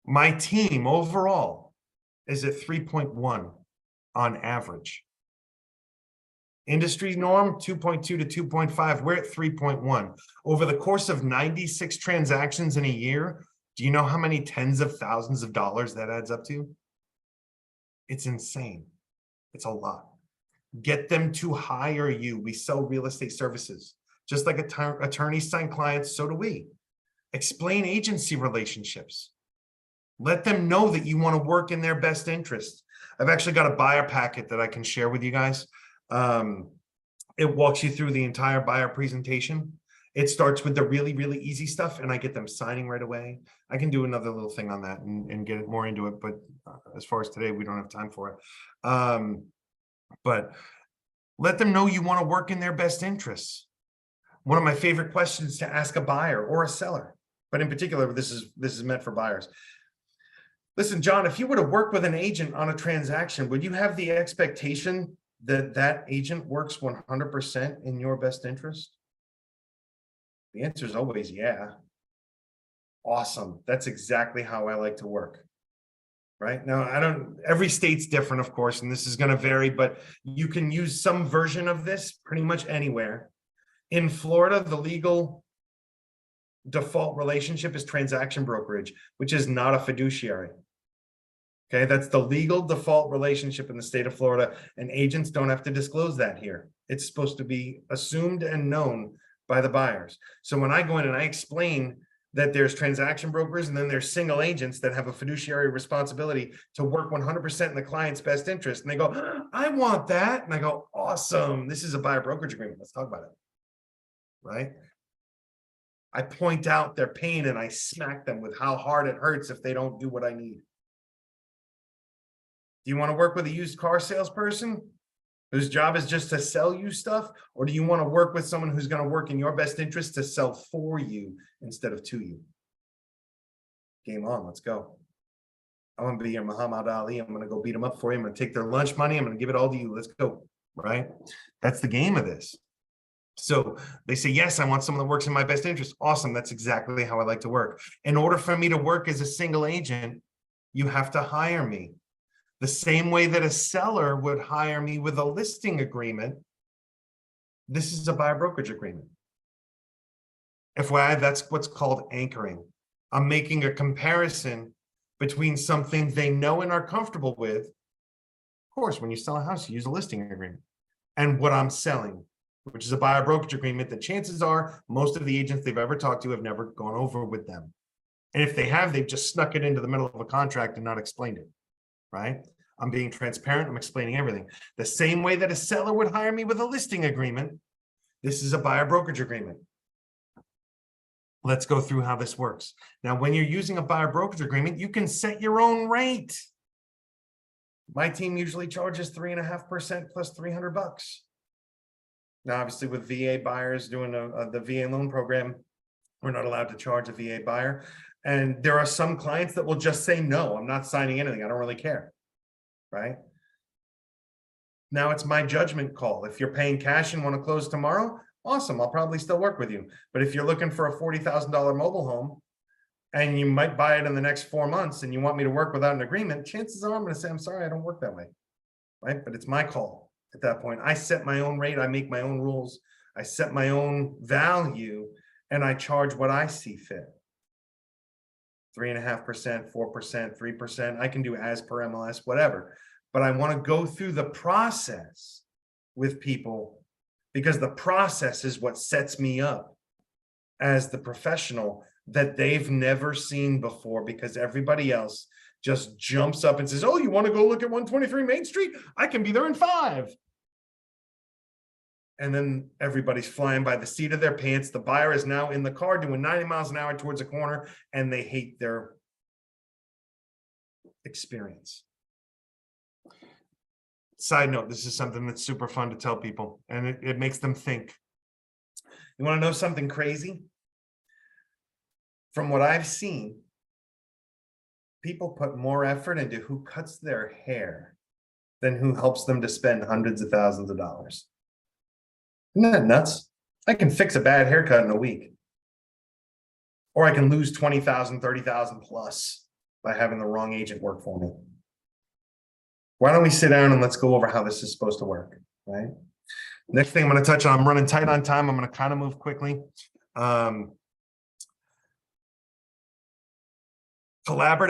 My team overall is at 3.1 on average. Industry norm, 2.2 to 2.5. We're at 3.1. Over the course of 96 transactions in a year, do you know how many tens of thousands of dollars that adds up to? It's insane. It's a lot. Get them to hire you. We sell real estate services. Just like attorneys sign clients, so do we. Explain agency relationships. Let them know that you want to work in their best interest. I've actually got a buyer packet that I can share with you guys. It walks you through the entire buyer presentation. It starts with the really, really easy stuff, and I get them signing right away. I can do another little thing on that and get more into it, but as far as today, we don't have time for it. But let them know you want to work in their best interests. One of my favorite questions to ask a buyer or a seller, but in particular, this is meant for buyers. Listen, John, if you were to work with an agent on a transaction, would you have the expectation that that agent works 100% in your best interest? The answer is always yeah. Awesome. That's exactly how I like to work. Right now, every state's different, of course, and this is going to vary, but you can use some version of this pretty much anywhere. In Florida, the legal default relationship is transaction brokerage, which is not a fiduciary. Okay, that's the legal default relationship in the state of Florida, and agents don't have to disclose that here. It's supposed to be assumed and known by the buyers. So when I go in and I explain that there's transaction brokers and then there's single agents that have a fiduciary responsibility to work 100% in the client's best interest, and they go, I want that. And I go, awesome. This is a buyer brokerage agreement. Let's talk about it. Right? I point out their pain and I smack them with how hard it hurts if they don't do what I need. Do you want to work with a used car salesperson whose job is just to sell you stuff? Or do you want to work with someone who's going to work in your best interest to sell for you instead of to you? Game on, let's go. I'm going to be your Muhammad Ali. I'm going to go beat them up for you. I'm going to take their lunch money. I'm going to give it all to you. Let's go, right? That's the game of this. So they say, yes, I want someone that works in my best interest. Awesome. That's exactly how I like to work. In order for me to work as a single agent, you have to hire me. The same way that a seller would hire me with a listing agreement, this is a buyer brokerage agreement. FYI, that's what's called anchoring. I'm making a comparison between something they know and are comfortable with. Of course, when you sell a house, you use a listing agreement. And what I'm selling, which is a buyer brokerage agreement that chances are most of the agents they've ever talked to have never gone over with them. And if they have, they've just snuck it into the middle of a contract and not explained it. Right? I'm being transparent. I'm explaining everything. The same way that a seller would hire me with a listing agreement, this is a buyer brokerage agreement. Let's go through how this works. Now, when you're using a buyer brokerage agreement, you can set your own rate. My team usually charges 3.5% plus $300. Now, obviously, with VA buyers doing the VA loan program, we're not allowed to charge a VA buyer. And there are some clients that will just say, no, I'm not signing anything. I don't really care. Right? Now it's my judgment call. If you're paying cash and want to close tomorrow, awesome. I'll probably still work with you. But if you're looking for a $40,000 mobile home and you might buy it in the next 4 months and you want me to work without an agreement, chances are I'm going to say, I'm sorry, I don't work that way. Right? But it's my call at that point. I set my own rate. I make my own rules. I set my own value and I charge what I see fit. 3.5%, 4%, 3%. I can do as per MLS, whatever. But I want to go through the process with people because the process is what sets me up as the professional that they've never seen before, because everybody else just jumps up and says, oh, you want to go look at 123 Main Street? I can be there in 5. And then everybody's flying by the seat of their pants. The buyer is now in the car doing 90 miles an hour towards a corner, and they hate their experience. Side note, this is something that's super fun to tell people, and it makes them think. You want to know something crazy? From what I've seen, people put more effort into who cuts their hair than who helps them to spend hundreds of thousands of dollars. Isn't that nuts? I can fix a bad haircut in a week. Or I can lose 20,000, 30,000 plus by having the wrong agent work for me. Why don't we sit down and let's go over how this is supposed to work, right? Next thing I'm going to touch on, I'm running tight on time. I'm going to kind of move quickly. Collaborative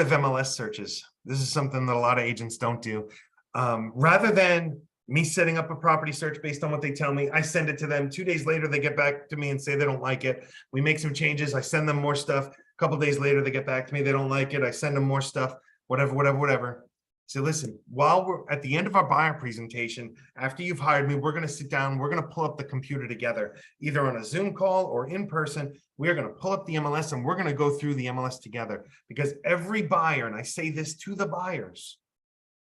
MLS searches. This is something that a lot of agents don't do. Rather than me setting up a property search based on what they tell me, I send it to them. 2 days later, they get back to me and say they don't like it. We make some changes. I send them more stuff. A couple days later, they get back to me. They don't like it. I send them more stuff, whatever. So listen, while we're at the end of our buyer presentation, after you've hired me, we're going to sit down. We're going to pull up the computer together, either on a Zoom call or in person. We are going to pull up the MLS and we're going to go through the MLS together, because every buyer, and I say this to the buyers,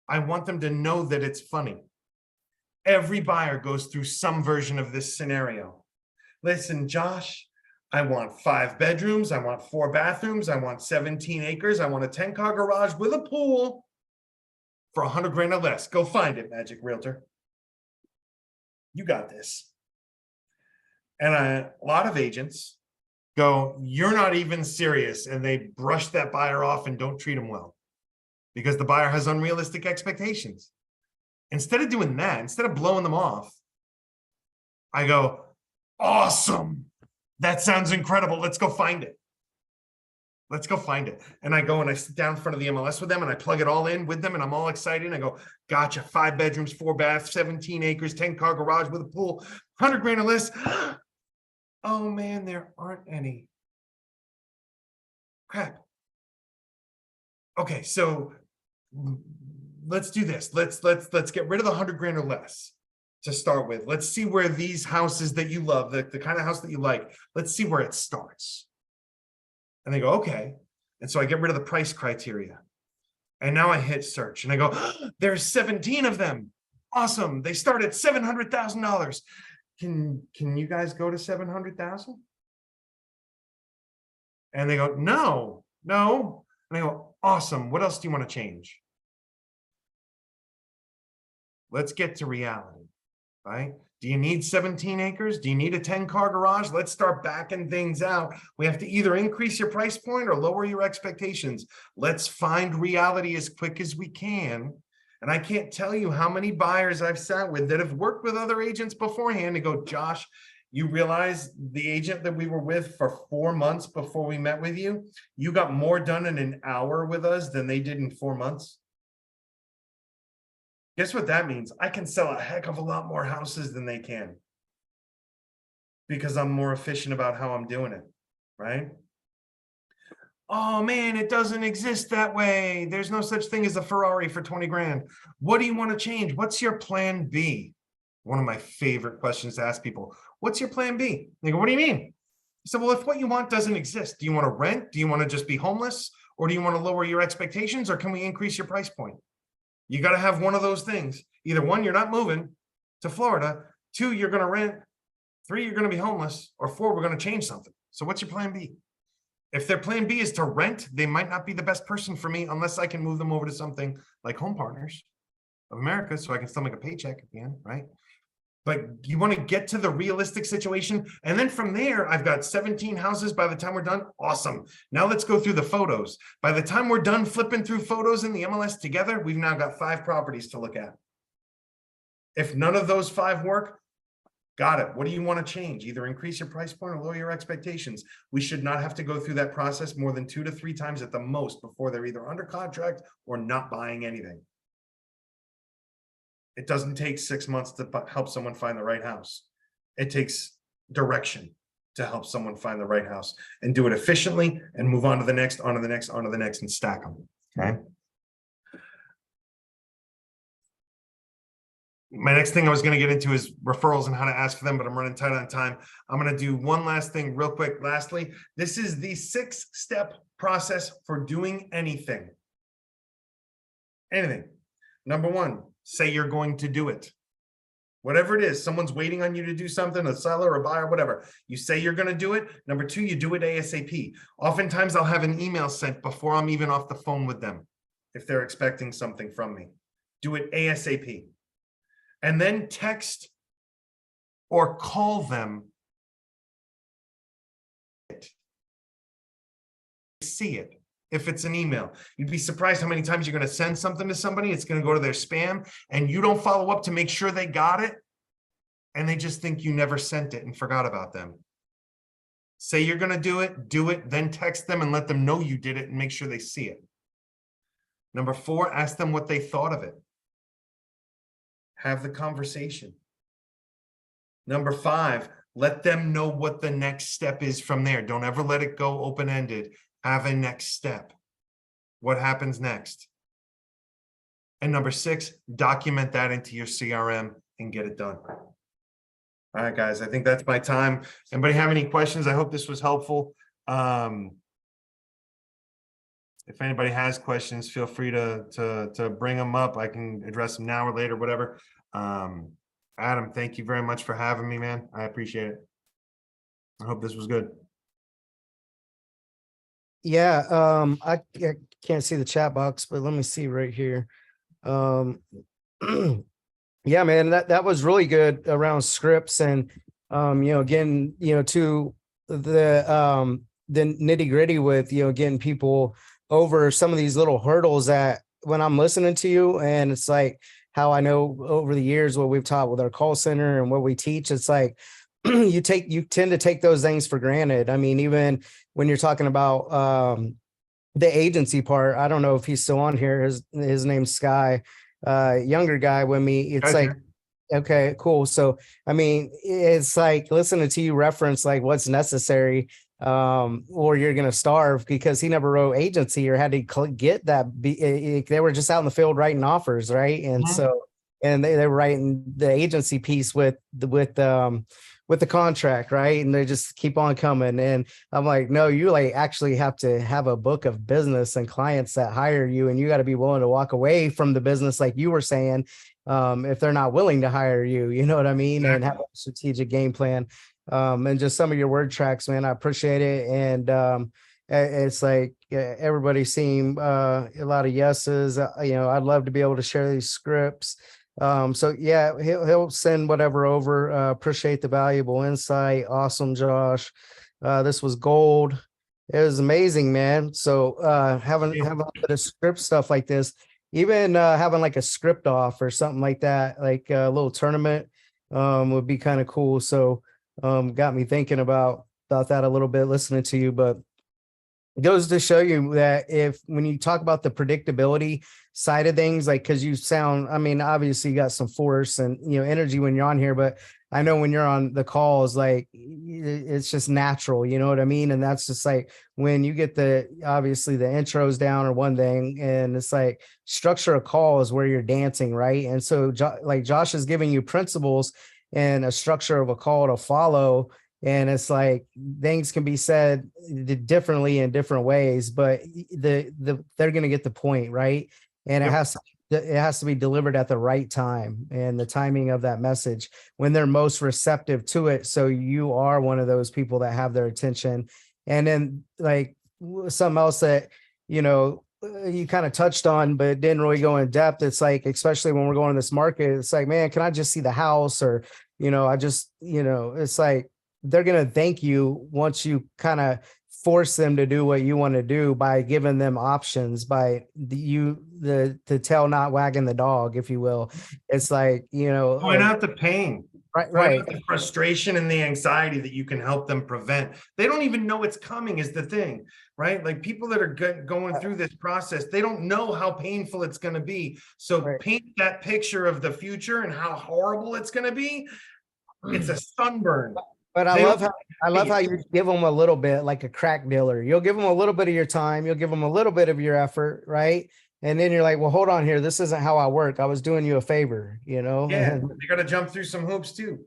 I want them to know that it's funny. Every buyer goes through some version of this scenario. Listen, Josh, I want 5 bedrooms. I want 4 bathrooms. I want 17 acres. I want a 10-car garage with a pool for 100 grand or less. Go find it, Magic Realtor. You got this. And a lot of agents go, you're not even serious. And they brush that buyer off and don't treat them well because the buyer has unrealistic expectations. Instead of doing that, instead of blowing them off, I go, awesome. That sounds incredible. Let's go find it. Let's go find it. And I go and I sit down in front of the MLS with them and I plug it all in with them and I'm all excited. And I go, gotcha, 5 bedrooms, 4 baths, 17 acres, 10-car garage with a pool, 100 grand or less. Oh man, there aren't any. Crap. Okay, so let's do this. Let's get rid of the 100 grand or less to start with. Let's see where these houses that you love, the kind of house that you like, let's see where it starts. And they go, okay. And so I get rid of the price criteria. And now I hit search and I go, there's 17 of them. Awesome. They start at $700,000. Can you guys go to 700,000? And they go, no. And I go, awesome. What else do you want to change? Let's get to reality, right? Do you need 17 acres? Do you need a 10-car garage? Let's start backing things out. We have to either increase your price point or lower your expectations. Let's find reality as quick as we can. And I can't tell you how many buyers I've sat with that have worked with other agents beforehand and go, Josh, you realize the agent that we were with for 4 months before we met with you, you got more done in an hour with us than they did in 4 months. Guess what that means? I can sell a heck of a lot more houses than they can because I'm more efficient about how I'm doing it, right? Oh man, it doesn't exist that way. There's no such thing as a Ferrari for 20 grand. What do you want to change? What's your plan B? One of my favorite questions to ask people. What's your plan B? They go, what do you mean? I said, well, if what you want doesn't exist, do you want to rent? Do you want to just be homeless? Or do you want to lower your expectations? Or can we increase your price point? You got to have one of those things. Either 1, you're not moving to Florida. 2, you're going to rent. 3, you're going to be homeless. Or 4, we're going to change something. So what's your plan B? If their plan B is to rent, they might not be the best person for me unless I can move them over to something like Home Partners of America so I can still make a paycheck at the end, right? But you want to get to the realistic situation. And then from there, I've got 17 houses by the time we're done. Awesome. Now let's go through the photos. By the time we're done flipping through photos in the MLS together, we've now got 5 properties to look at. If none of those 5 work, Got it. What do you want to change? Either increase your price point or lower your expectations. We should not have to go through that process more than 2 to 3 times at the most before they're either under contract or not buying anything. It doesn't take 6 months to help someone find the right house. It takes direction to help someone find the right house, and do it efficiently and move on to the next, on to the next, on to the next, and stack them. Okay. My next thing I was going to get into is referrals and how to ask for them, but I'm running tight on time. I'm going to do one last thing real quick. Lastly, this is the 6-step process for doing anything. Anything. Number 1, say you're going to do it. Whatever it is, someone's waiting on you to do something, a seller, a buyer, whatever. You say you're going to do it. Number 2, you do it ASAP. Oftentimes I'll have an email sent before I'm even off the phone with them if they're expecting something from me. Do it ASAP. And then text or call them. See it. If it's an email, you'd be surprised how many times you're going to send something to somebody. It's going to go to their spam and you don't follow up to make sure they got it. And they just think you never sent it and forgot about them. Say you're going to do it, then text them and let them know you did it and make sure they see it. Number 4, ask them what they thought of it. Have the conversation. Number 5, let them know what the next step is from there. Don't ever let it go open-ended. Have a next step. What happens next? And number 6, document that into your CRM and get it done. All right, guys, I think that's my time. Anybody have any questions? I hope this was helpful. If anybody has questions, feel free to bring them up. I can address them now or later, whatever. Adam, thank you very much for having me, man. I appreciate it. I hope this was good. Yeah, I can't see the chat box, but let me see right here. Yeah, man, that was really good around scripts and again, to the nitty-gritty with getting people over some of these little hurdles that when I'm listening to you, and it's like how I know over the years what we've taught with our call center and what we teach, it's like you tend to take those things for granted. I mean, even when you're talking about the agency part, I don't know if he's still on here. His name's Sky, younger guy with me. It's like, okay, cool. So, I mean, it's like listening to you reference like what's necessary, or you're going to starve, because he never wrote agency or had to get that. They were just out in the field writing offers. Right. And so, and they were writing the agency piece with the contract, right? And they just keep on coming. And I'm like, no, you like actually have to have a book of business and clients that hire you, and you got to be willing to walk away from the business, like you were saying, if they're not willing to hire you, you know what I mean? Exactly. And have a strategic game plan. And just some of your word tracks, man, I appreciate it. And it's like everybody seemed a lot of yeses. I'd love to be able to share these scripts. So yeah, he'll send whatever over. Appreciate the valuable insight. Awesome, Josh. This was gold. It was amazing, man. So having a bit of script stuff like this, even having like a script off or something like that, like a little tournament, would be kind of cool. So got me thinking about that a little bit listening to you, but it goes to show you that when you talk about the predictability side of things, like, cause you sound, I mean, obviously you got some force and, energy when you're on here, but I know when you're on the calls, like it's just natural, you know what I mean? And that's just like, when you get obviously the intros down or one thing, and it's like structure a call is where you're dancing. Right. And so like Josh is giving you principles and a structure of a call to follow. And it's like things can be said differently in different ways, but they're going to get the point, right? And it has to be delivered at the right time, and the timing of that message when they're most receptive to it. So you are one of those people that have their attention. And then like something else that, you kind of touched on, but didn't really go in depth. It's like, especially when we're going to this market, it's like, man, can I just see the house? Or, it's like, they're going to thank you once you kind of force them to do what you want to do by giving them options, by the tail not wagging the dog, if you will. It's like, point out the pain. Right. The frustration and the anxiety that you can help them prevent. They don't even know it's coming is the thing, right? Like people that are going through this process, they don't know how painful it's going to be. So paint that picture of the future and how horrible it's going to be. It's a sunburn. But I love how you give them a little bit, like a crack dealer. You'll give them a little bit of your time. You'll give them a little bit of your effort, right? And then you're like, well, hold on here. This isn't how I work. I was doing you a favor, you know? Yeah, And they got to jump through some hoops too.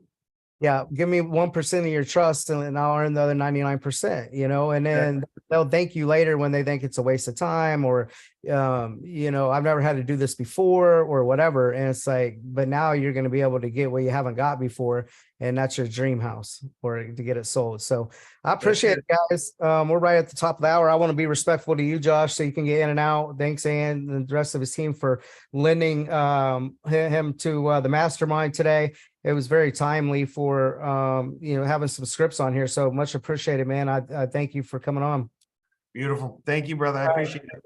yeah, give me 1% of your trust and I'll earn the other 99%, you know, and then they'll thank you later when they think it's a waste of time or, you know, I've never had to do this before or whatever. And it's like, but now you're going to be able to get what you haven't got before. And that's your dream house or to get it sold. So I appreciate it, guys. We're right at the top of the hour. I want to be respectful to you, Josh, so you can get in and out. Thanks, and the rest of his team for lending him to the mastermind today. It was very timely for, you know, having some scripts on here. So much appreciated, man. I thank you for coming on. Beautiful. Thank you, brother. I appreciate it.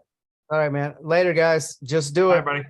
All right, man. Later, guys. Just do it. Bye, buddy.